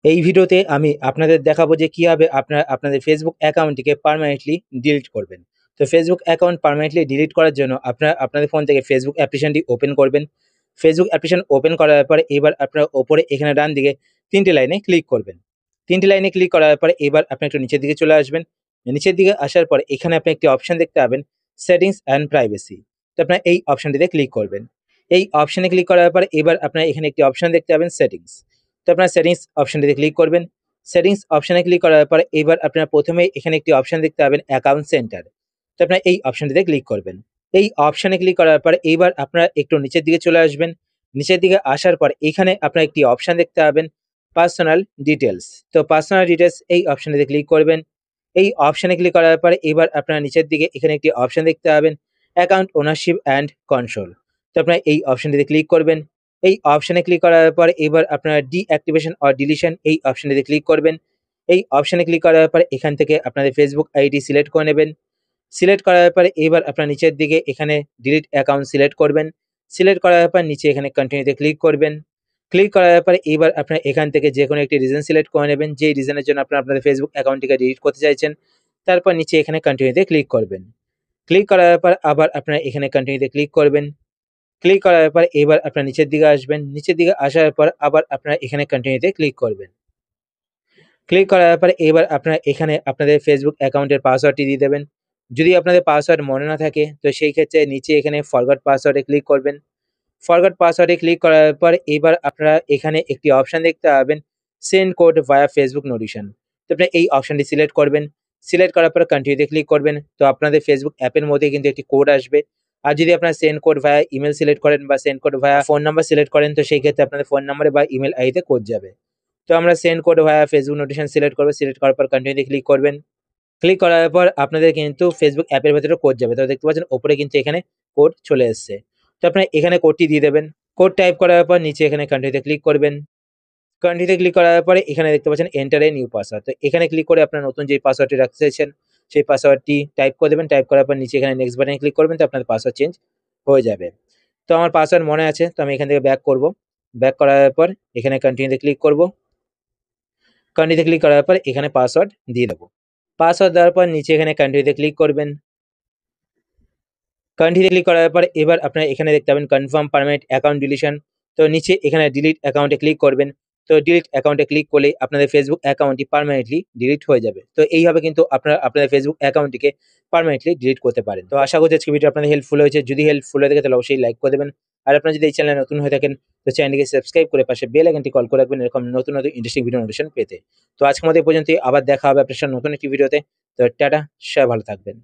এই ভিডিওতে আমি আপনাদের দেখাবো যে কিভাবে আপনারা আপনাদের ফেসবুক অ্যাকাউন্টটিকে পার্মানেন্টলি ডিলিট করবেন। তো ফেসবুক অ্যাকাউন্ট পার্মানেন্টলি ডিলিট করার জন্য আপনারা আপনাদের ফোন থেকে ফেসবুক অ্যাপ্লিকেশনটি ওপেন করবেন। ফেসবুক অ্যাপ্লিকেশন ওপেন করার পরে এবার আপনারা ওপরে এখানে ডান দিকে ৩ টে লাইনে ক্লিক করবেন। ৩ টে লাইনে ক্লিক করার পরে এবার আপনি একটু নিচের দিকে চলে আসবেন। নিচের দিকে আসার পরে এখানে আপনি একটি অপশন দেখতে পাবেন সেটিংস অ্যান্ড প্রাইভেসি। তো আপনারা এই অপশনটিতে ক্লিক করবেন। এই অপশনে ক্লিক করার পরে এবার আপনারা এখানে একটি অপশন দেখতে পাবেন সেটিংস। তো আপনারা সেটিংস অপশনটিতে ক্লিক করবেন। সেটিংস অপশনে ক্লিক করার পরে এবার আপনারা প্রথমেই এখানে একটি অপশন দেখতে পাবেন অ্যাকাউন্ট সেন্টার। তো আপনারা এই অপশনটিতে ক্লিক করবেন। এই অপশনে ক্লিক করার পরে এইবার আপনারা একটু নিচের দিকে চলে আসবেন। নিচের দিকে আসার পর এখানে আপনারা একটি অপশন দেখতে পাবেন পার্সোনাল ডিটেলস। তো পার্সোনাল ডিটেলস এই অপশনটিতে ক্লিক করবেন। এই অপশনে ক্লিক করার পরে এবার আপনারা নিচের দিকে এখানে একটি অপশন দেখতে পাবেন অ্যাকাউন্ট ওনারশিপ অ্যান্ড কন্ট্রোল। তো আপনারা এই অপশনটিতে ক্লিক করবেন। এই অপশনে ক্লিক করার পর এবার আপনারা ডিঅ্যাক্টিভেশন অর ডিলিশন এই অপশনটিতে ক্লিক করবেন। এই অপশনে ক্লিক করার পর এখান থেকে আপনাদের ফেসবুক আইডি সিলেক্ট করে নেবেন। সিলেক্ট করার পরে এবার আপনারা নিচের দিকে এখানে ডিলিট অ্যাকাউন্ট সিলেক্ট করবেন। সিলেক্ট করার পর নিচে এখানে কন্টিনিউতে ক্লিক করবেন। ক্লিক করার পরে এবার আপনারা এখান থেকে যেকোনো একটি রিজন সিলেক্ট করে নেবেন, যেই রিজনের জন্য আপনারা আপনাদের ফেসবুক অ্যাকাউন্টটিকে ডিলিট করতে চাইছেন। তারপর নিচে এখানে কন্টিনিউতে ক্লিক করবেন। ক্লিক করার পর আবার আপনারা এখানে কন্টিনিউতে ক্লিক করবেন। ক্লিক করার পর এবার আপনারা নিচের দিকে আসবেন। নিচের দিকে আসার পর আবার আপনারা এখানে কন্টিনিউতে ক্লিক করবেন। ক্লিক করার পরে এবার আপনারা এখানে আপনাদের ফেসবুক অ্যাকাউন্টের পাসওয়ার্ডটি দিয়ে দেবেন। যদি আপনাদের পাসওয়ার্ড মনে না থাকে তো সেই ক্ষেত্রে নিচে এখানে ফরগট পাসওয়ার্ডে ক্লিক করবেন। ফরগট পাসওয়ার্ডে ক্লিক করার পর এবার আপনারা এখানে একটি অপশন দেখতে পাবেন সেন্ড কোড ভায়া ফেসবুক নোটিফিকেশন। তো আপনারা এই অপশনটি সিলেক্ট করবেন। সিলেক্ট করার পর কন্টিনিউতে ক্লিক করবেন। তো আপনাদের ফেসবুক অ্যাপের মধ্যে কিন্তু একটি কোড আসবে। আর যদি আপনারা সেন্ড কোড ভায়া ইমেল সিলেক্ট করেন বা সেন্ড কোড ভায়া ফোন নাম্বার সিলেক্ট করেন তো সেই ক্ষেত্রে আপনাদের ফোন নাম্বারে বা ইমেল আইডিতে কোড যাবে। তো আমরা সেন্ড কোড ভায়া ফেসবুক নোটিফিকেশন সিলেক্ট করব। সিলেক্ট করার পর কন্টিনিউতে ক্লিক করবেন। ক্লিক করার পর আপনাদের কিন্তু ফেসবুক অ্যাপের ভেতরে কোড যাবে। তো দেখতে পাচ্ছেন ওপরে কিন্তু এখানে কোড চলে এসছে। তো আপনারা এখানে কোডটি দিয়ে দেবেন। কোড টাইপ করার পর নিচে এখানে কন্টিনিউতে ক্লিক করবেন। কন্টিনিউতে ক্লিক করার পরে এখানে দেখতে পাচ্ছেন এন্টার এ নিউ পাসওয়ার্ড। তো এখানে ক্লিক করে আপনার নতুন যে পাসওয়ার্ডটি রাখতে চাইছেন সেই পাসওয়ার্ডটি টাইপ করে দেবেন। টাইপ করার পর নিচে এখানে নেক্সট বাটনে ক্লিক করবেন, তো আপনার পাসওয়ার্ড চেঞ্জ হয়ে যাবে। তো আমার পাসওয়ার্ড মনে আছে, তো আমি এখান থেকে ব্যাক করব। ব্যাক করার পর এখানে কন্টিনিউতে ক্লিক করব। কন্টিনিউতে ক্লিক করার পর এখানে পাসওয়ার্ড দিয়ে দেবো। পাসওয়ার্ড দেওয়ার পর নিচে এখানে কন্টিনিউতে ক্লিক করবেন। কন্টিনিউ ক্লিক করার পর এবার আপনারা এখানে দেখতে পাবেন কনফার্ম পার্মানেন্ট অ্যাকাউন্ট ডিলিশন। তো নিচে এখানে ডিলিট অ্যাকাউন্টে ক্লিক করবেন। তো ডিলিট অ্যাকাউন্টে ক্লিক করলেই আপনাদের ফেসবুক অ্যাকাউন্টটি পার্মানেন্টলি ডিলিট হয়ে যাবে। তো এইভাবে কিন্তু আপনারা আপনাদের ফেসবুক অ্যাকাউন্টটিকে পার্মানেন্টলি ডিলিট করতে পারেন। তো আশা করছি আজকে ভিডিও আপনাদের হেল্পফুল হয়েছে। যদি হেল্পফুল হয়ে থাকে তাহলে অবশ্যই লাইক করে দেবেন। আর আপনারা যদি এই চ্যানেলে নতুন হয়ে থাকেন তো চ্যানেলটিকে সাবস্ক্রাইব করে পাশে বেল আইকনটি কল করে রাখবেন এরকম নতুন নতুন ইন্টারেস্টিং ভিডিও নোটিফিকেশন পেতে। তো আজকের মতো এই পর্যন্তই। আবার দেখা হবে আপনার সাথে নতুন একটি ভিডিওতে। তো টাটা, সবাই ভালো থাকবেন।